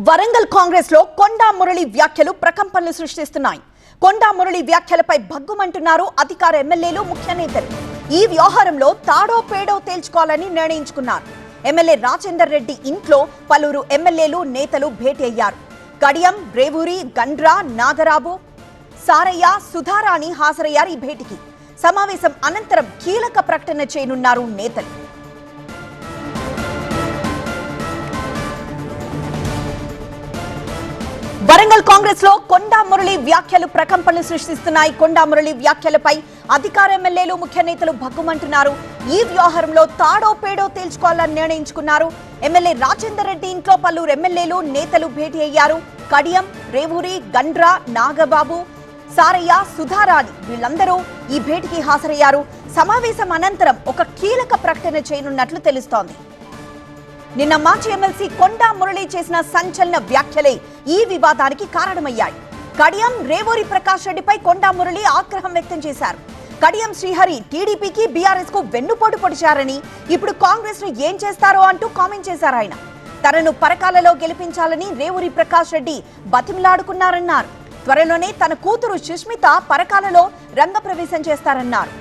వరంగల్ కాంగ్రెస్ లో కొండా మురళి వ్యాఖ్యలు ప్రకంపనలు సృష్టిస్తున్నాయి. కొండా మురళి వ్యాఖ్యలపై భగ్గుమంటున్నారు అధికార ఎమ్మెల్యేలు, ముఖ్య నేతలు. ఈ వ్యవహారంలో తాడో పేడో తేల్చుకోవాలని నిర్ణయించుకున్నారు. ఎమ్మెల్యే రాజేందర్ రెడ్డి ఇంట్లో పలువురు ఎమ్మెల్యేలు, నేతలు భేటీ అయ్యారు. కడియం, రేవూరి, గండ్రా, నాగరాబు, సారయ్య, సుధారాణి హాజరయ్యారు ఈ భేటీకి. సమావేశం అనంతరం కీలక ప్రకటన చేయనున్నారు నేతలు. వరంగల్ కాంగ్రెస్ లో కొండా మురళి వ్యాఖ్యలు ప్రకంపనలు సృష్టిస్తున్నాయి. కొండా మురళి వ్యాఖ్యలపై అధికార ఎమ్మెల్యేలు, ముఖ్య నేతలు భగ్గుమంటున్నారు. ఈ వ్యవహారంలో తాడో పేడో తేల్చుకోవాలని నిర్ణయించుకున్నారు. ఎమ్మెల్యే రాజేందర్ రెడ్డి ఇంట్లో పలువురు ఎమ్మెల్యేలు, నేతలు భేటీ అయ్యారు. కడియం, రేవూరి, గండ్రా, నాగబాబు, సారయ్య, సుధారాణి వీళ్ళందరూ ఈ భేటీకి హాజరయ్యారు. సమావేశం అనంతరం ఒక కీలక ప్రకటన చేయనున్నట్లు తెలుస్తోంది. నిన్న మాజీ ఎమ్మెల్సీ కొండా మురళి చేసిన సంచలన వ్యాఖ్యలే ఈ వివాదానికి కారణమయ్యాయి. కడియం, రేవూరి ప్రకాష్ రెడ్డిపై కొండా మురళి ఆగ్రహం వ్యక్తం చేశారు. కడియం శ్రీహరి టీడీపీకి, బీఆర్ఎస్ కు వెన్నుపోటు పొడిచారని, ఇప్పుడు కాంగ్రెస్ ను ఏం చేస్తారో అంటూ కామెంట్ చేశారు ఆయన. తనను పరకాలలో గెలిపించాలని రేవూరి ప్రకాష్ రెడ్డి బతిమిలాడుకున్నారన్నారు. త్వరలోనే తన కూతురు సుష్మిత పరకాలలో రంగప్రవేశం చేస్తారన్నారు.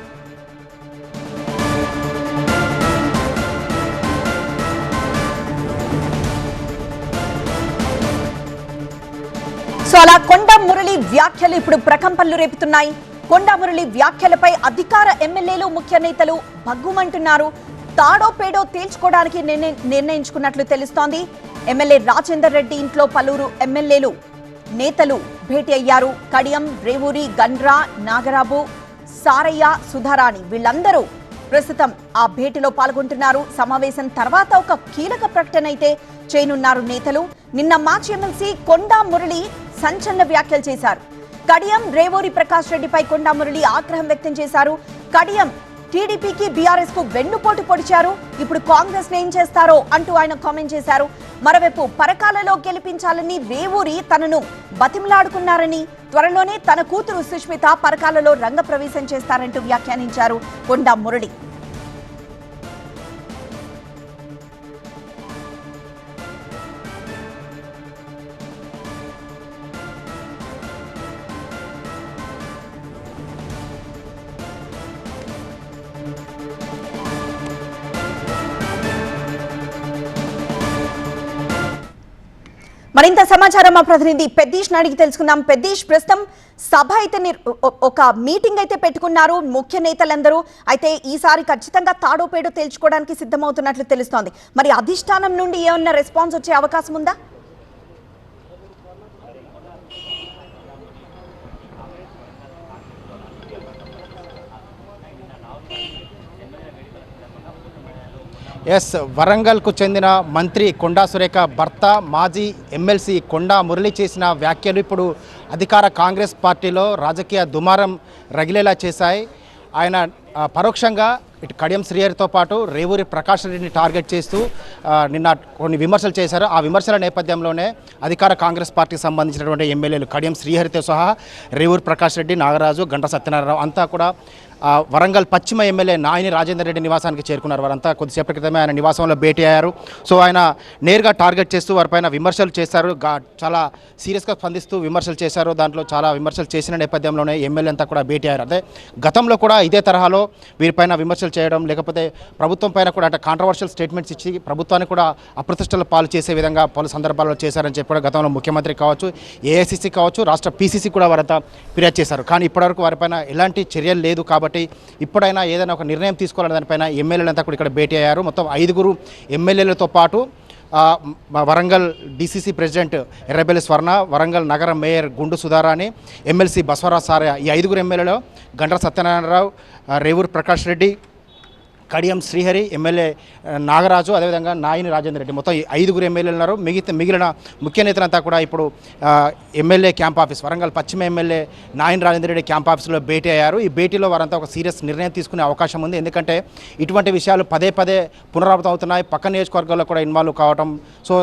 సో అలా కొండా మురళి వ్యాఖ్యలు ఇప్పుడు ప్రకంపనలు రేపుతున్నాయి. కొండా మురళి వ్యాఖ్యలపై అధికార ఎమ్మెల్యేలు, ముఖ్య నేతలు భగ్గుమంటున్నారు. తాడో పేడో తేల్చుకోవడానికి నిర్ణయించుకున్నట్లు తెలుస్తోంది. ఎమ్మెల్యే రాజేందర్ రెడ్డి ఇంట్లో పలువురు ఎమ్మెల్యేలు, నేతలు భేటీ అయ్యారు. కడియం, రేవూరి, గండ్రా, నాగరాబు, సారయ్య, సుధారాణి వీళ్ళందరూ ప్రస్తుతం ఆ భేటీలో పాల్గొంటున్నారు. సమావేశం తర్వాత ఒక కీలక ప్రకటన అయితే చేయనున్నారు నేతలు. నిన్న మాజీ ఎమ్మెల్సీ కొండా మురళి సంచలన వ్యాఖ్యలు చేశారు. కడియం, రేవూరి ప్రకాష్ రెడ్డిపై కొండా మురళి ఆగ్రహం వ్యక్తం చేశారు. కడియం టీడీపీకి, బీఆర్ఎస్ కు వెన్నుపోటు పొడిచారు. ఇప్పుడు కాంగ్రెస్ ఏం చేస్తారో అంటూ ఆయన కామెంట్ చేశారు. మరోవైపు పరకాలలో గెలిపించాలని రేవూరి తనను బతిమలాడుకున్నారని, త్వరలోనే తన కూతురు సుష్మిత పరకాలలో రంగప్రవేశం చేస్తారంటూ వ్యాఖ్యానించారు కొండా మురళి. మరింత సమాచారం మా ప్రతినిధి పెద్దీష్ అడిగి తెలుసుకుందాం. పెద్దీష్, ప్రస్తుతం సభ అయితే ఒక మీటింగ్ అయితే పెట్టుకున్నారు ముఖ్య నేతలందరూ. అయితే ఈసారి ఖచ్చితంగా తాడో పేడో తేల్చుకోవడానికి సిద్ధమవుతున్నట్లు తెలుస్తోంది. మరి అధిష్టానం నుండి ఏమన్నా రెస్పాన్స్ వచ్చే అవకాశం ఉందా? ఎస్, వరంగల్కు చెందిన మంత్రి కొండా సురేఖ భర్త మాజీ ఎమ్మెల్సీ కొండా మురళి చేసిన వ్యాఖ్యలు ఇప్పుడు అధికార కాంగ్రెస్ పార్టీలో రాజకీయ దుమారం రగిలేలా చేశాయి. ఆయన పరోక్షంగా ఇటు కడియం శ్రీహరితో పాటు రేవూరి ప్రకాష్ రెడ్డిని టార్గెట్ చేస్తూ నిన్న కొన్ని విమర్శలు చేశారు. ఆ విమర్శల నేపథ్యంలోనే అధికార కాంగ్రెస్ పార్టీకి సంబంధించినటువంటి ఎమ్మెల్యేలు కడియం శ్రీహరితో సహా రేవూరి ప్రకాష్ రెడ్డి, నాగరాజు, గంట సత్యనారాయణ అంతా కూడా వరంగల్ పశ్చిమ ఎమ్మెల్యే నాయని రాజేందర్ రెడ్డి నివాసానికి చేరుకున్నారు. వారంతా కొద్దిసేపటి క్రితమే ఆయన నివాసంలో భేటీ అయ్యారు. సో ఆయన నేరుగా టార్గెట్ చేస్తూ వారిపైన విమర్శలు చేశారు. చాలా సీరియస్గా స్పందిస్తూ విమర్శలు చేశారు. దాంట్లో చాలా విమర్శలు చేసిన నేపథ్యంలోనే ఎమ్మెల్యే అంతా కూడా భేటీ అయ్యారు. అదే గతంలో కూడా ఇదే తరహాలో వీరిపైన విమర్శలు చేయడం, లేకపోతే ప్రభుత్వం పైన కూడా అంటే కాంట్రవర్షియల్ స్టేట్మెంట్స్ ఇచ్చి ప్రభుత్వాన్ని కూడా అప్రతిష్టల పాలు చేసే విధంగా పలు సందర్భాల్లో చేశారని చెప్పి గతంలో ముఖ్యమంత్రి కావచ్చు, ఏఐసిసి కావచ్చు, రాష్ట్ర పీసీసీ కూడా వారంతా ఫిర్యాదు చేశారు. కానీ ఇప్పటివరకు వారిపైన ఎలాంటి చర్యలు లేదు. కాబట్టి ఇప్పుడైనా ఏదైనా ఒక నిర్ణయం తీసుకోవాలని దానిపైన ఎమ్మెల్యేలంతా కూడా ఇక్కడ భేటీ అయ్యారు. మొత్తం 5 ఎమ్మెల్యేలతో పాటు వరంగల్ డీసీసీ ప్రెసిడెంట్ ఎర్రబెల్లి స్వర్ణ, వరంగల్ నగర మేయర్ గుండు సుధారాణి, ఎమ్మెల్సీ బసవరాజ్ సారయ్య, ఈ 5 ఎమ్మెల్యేలు గండ్ర సత్యనారాయణరావు, రేవూరి ప్రకాష్ రెడ్డి, కడియం శ్రీహరి, ఎమ్మెల్యే నాగరాజు, అదేవిధంగా నాయని రాజేందర్ రెడ్డి, మొత్తం 5 ఎమ్మెల్యేలు ఉన్నారు. మిగిలిన ముఖ్య నేతలంతా కూడా ఇప్పుడు ఎమ్మెల్యే క్యాంప్ ఆఫీస్, వరంగల్ పశ్చిమ ఎమ్మెల్యే నాయని రాజేందర్ రెడ్డి క్యాంప్ ఆఫీస్లో భేటీ అయ్యారు. ఈ భేటీలో వారంతా ఒక సీరియస్ నిర్ణయం తీసుకునే అవకాశం ఉంది. ఎందుకంటే ఇటువంటి విషయాలు పదే పునరావృతం అవుతున్నాయి. పక్క నియోజకవర్గాల్లో కూడా ఇన్వాల్వ్ కావడం, సో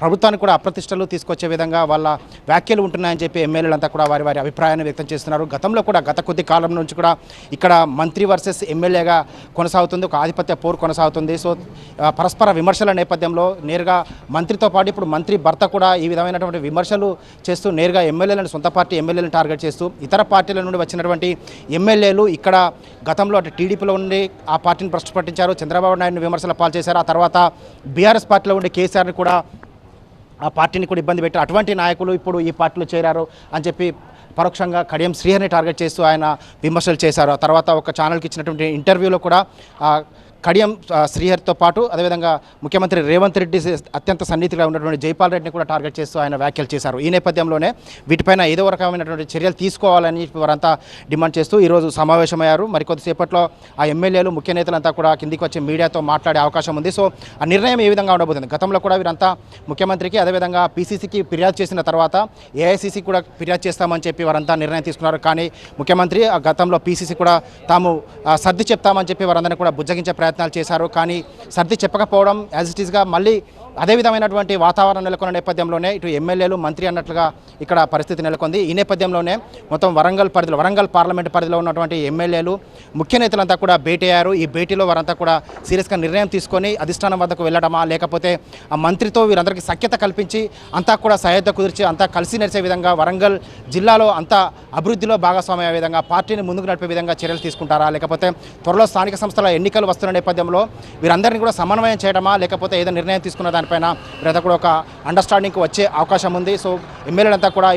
ప్రభుత్వానికి కూడా అప్రతిష్టలు తీసుకొచ్చే విధంగా వాళ్ళ వ్యాఖ్యలు ఉంటున్నాయని చెప్పి ఎమ్మెల్యేలంతా కూడా వారి అభిప్రాయాన్ని వ్యక్తం చేస్తున్నారు. గతంలో కూడా గత కొద్ది కాలం నుంచి కూడా ఇక్కడ మంత్రి వర్సెస్ ఎమ్మెల్యేగా కొనసాగుతుంది. ఒక ఆధిపత్య పోరు కొనసాగుతుంది. సో పరస్పర విమర్శల నేపథ్యంలో నేరుగా మంత్రితో పాటు ఇప్పుడు మంత్రి భర్త కూడా ఈ విధమైనటువంటి విమర్శలు చేస్తూ నేరుగా ఎమ్మెల్యేలను, సొంత పార్టీ ఎమ్మెల్యేలను టార్గెట్ చేస్తూ ఇతర పార్టీల నుండి వచ్చినటువంటి ఎమ్మెల్యేలు ఇక్కడ గతంలో అటు టీడీపీలో ఉండి ఆ పార్టీని భ్రష్టు పట్టించారు, చంద్రబాబు నాయుడుని విమర్శల పాలు చేశారు. ఆ తర్వాత బీఆర్ఎస్ పార్టీలో ఉండి కేసీఆర్ని కూడా ఆ పార్టీని కూడా ఇబ్బంది పెట్టారు. అటువంటి నాయకులు ఇప్పుడు ఈ పార్టీలో చేరారు అని చెప్పి పరోక్షంగా కడియం శ్రీహరిని టార్గెట్ చేస్తూ ఆయన విమర్శలు చేశారు. ఆ తర్వాత ఒక ఛానల్కి ఇచ్చినటువంటి ఇంటర్వ్యూలో కూడా కడియం శ్రీహరితో పాటు అదేవిధంగా ముఖ్యమంత్రి రేవంత్ రెడ్డి అత్యంత సన్నిహితిగా ఉన్నటువంటి జైపాల్ రెడ్డిని కూడా టార్గెట్ చేస్తూ ఆయన వ్యాఖ్యలు చేశారు. ఈ నేపథ్యంలోనే వీటిపైన ఏదో రకమైనటువంటి చర్యలు తీసుకోవాలని వారంతా డిమాండ్ చేస్తూ ఈరోజు సమావేశమయ్యారు. మరికొద్దిసేపట్లో ఆ ఎమ్మెల్యేలు, ముఖ్య నేతలంతా కూడా కిందికి వచ్చి మీడియాతో మాట్లాడే అవకాశం ఉంది. సో ఆ నిర్ణయం ఏ విధంగా ఉండబోతుంది? గతంలో కూడా వీరంతా ముఖ్యమంత్రికి అదేవిధంగా పీసీసీకి ఫిర్యాదు చేసిన తర్వాత ఏఐసీసీ కూడా ఫిర్యాదు చేస్తామని చెప్పి వారంతా నిర్ణయం తీసుకున్నారు. కానీ ముఖ్యమంత్రి ఆ గతంలో పీసీసీ కూడా తాము సర్ది చెప్తామని చెప్పి వారందరినీ కూడా బుజ్జగించే ప్రయత్నాలు చేశారు. కానీ సర్ది చెప్పకపోవడం యాజ్ ఇట్ ఈస్గా మళ్ళీ అదే విధమైనటువంటి వాతావరణం నెలకొన్న నేపథ్యంలోనే ఇటు ఎమ్మెల్యేలు, మంత్రి అన్నట్లుగా ఇక్కడ పరిస్థితి నెలకొంది. ఈ నేపథ్యంలోనే మొత్తం వరంగల్ పార్లమెంటు పరిధిలో ఉన్నటువంటి ఎమ్మెల్యేలు, ముఖ్య నేతలంతా కూడా భేటీ అయ్యారు. ఈ భేటీలో వారంతా కూడా సీరియస్గా నిర్ణయం తీసుకొని అధిష్టానం వద్దకు వెళ్ళడమా, లేకపోతే ఆ మంత్రితో వీరందరికీ సఖ్యత కల్పించి అంతా కూడా సహాయత కుదిర్చి అంతా కలిసి నడిచే విధంగా వరంగల్ జిల్లాలో అంతా అభివృద్ధిలో భాగస్వామ్య విధంగా పార్టీని ముందుకు నడిపే విధంగా చర్యలు తీసుకుంటారా, లేకపోతే త్వరలో స్థానిక సంస్థల ఎన్నికలు వస్తున్న నేపథ్యంలో వీరందరినీ కూడా సమన్వయం చేయడమా, లేకపోతే ఏదో నిర్ణయం తీసుకున్న దానిపైన వీరంతా కూడా ఒక అండర్స్టాండింగ్కి వచ్చే అవకాశం ఉంది. సో ఎమ్మెల్యేలంతా కూడా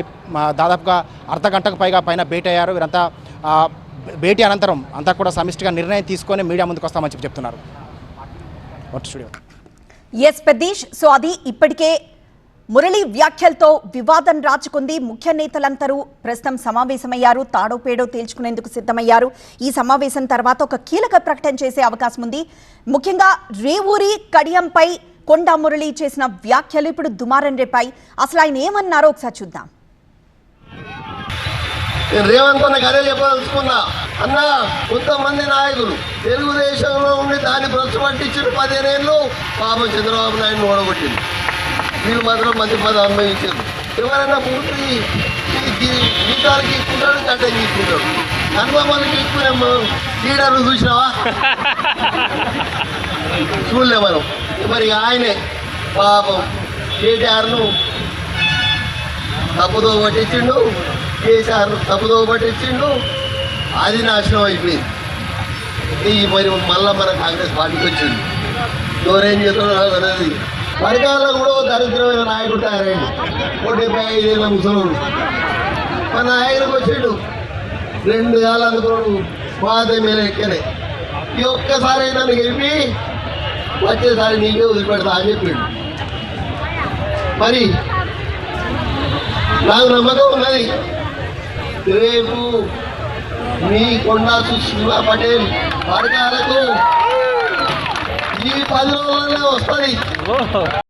దాదాపుగా అర్ధగంటకు పైన భేటీ అయ్యారు. వీరంతా భేటీ అనంతరం అంతా కూడా సమిష్టిగా నిర్ణయం తీసుకొని మీడియా ముందుకు వస్తామని చెప్పి చెప్తున్నారు. ఎస్ ప్రదీష్, సో అది ఇప్పటికే మురళి వ్యాఖ్యలతో వివాదం రాచుకుంది. ముఖ్య నేతలందరూ ప్రస్తుతం సమావేశమయ్యారు, తాడో పేడో తేల్చుకునేందుకు సిద్ధమయ్యారు. ఈ సమావేశం తర్వాత ఒక కీలక ప్రకటన చేసే అవకాశం ఉంది. ముఖ్యంగా రేవూరి కడియంపై కొండా మురళి చేసిన వ్యాఖ్యలు ఇప్పుడు దుమారం రేపాయి. అసలు ఆయన ఏమన్నారో ఒకసారి చూద్దాం. రేవంత్ అన్నకు అదే చెప్పదలుచుకున్నా. అన్న, కొంతమంది నాయకులు తెలుగుదేశంలో ఉండి దాన్ని భ్రష్టు పట్టించిన 15 ఏళ్ళు పాపం చంద్రబాబు నాయుడు ఓడగొట్టింది. వీళ్ళు మాత్రం మంచి పదవి అనుభవించారు. ఎవరైనా పూర్తి గీతాలకి ఎక్కుంటాడు, గడ్డకి ఎక్కుంటాడు. అనుభవాలకి ఎక్కువ లీడర్లు చూసినావా? చూడలే మనం. మరి ఆయనే పాపం కేటీఆర్ను తప్పుదో పట్టించిండు, కేసీఆర్ను తప్పుదో పట్టించిండు. అది నాశనం అయిపోయింది. మరి మళ్ళా మన కాంగ్రెస్ పార్టీకి వచ్చింది. ఎవరేం చేస్తున్నాడు అనేది పరికారంలో కూడా దరిద్రమైన నాయకుడు తయారైంది. 75 ఏళ్ళ ముసలుడు మన నాయకుడికి వచ్చిండు. 2 ఏళ్ళు అనుకున్నాడు, పాత ఎమ్మెల్యే ఎక్కనే. ఈ ఒక్కసారి నన్ను గెలిపి వచ్చేసారి నీకే వదిలిపెడతా అని చెప్పిండు. మరి నాకు నమ్మకం ఉన్నది, రేపు మీ కొండా సుశీలా పటేల్ వర్గాలకు ఈ 10 రోజుల్లో వస్తుంది.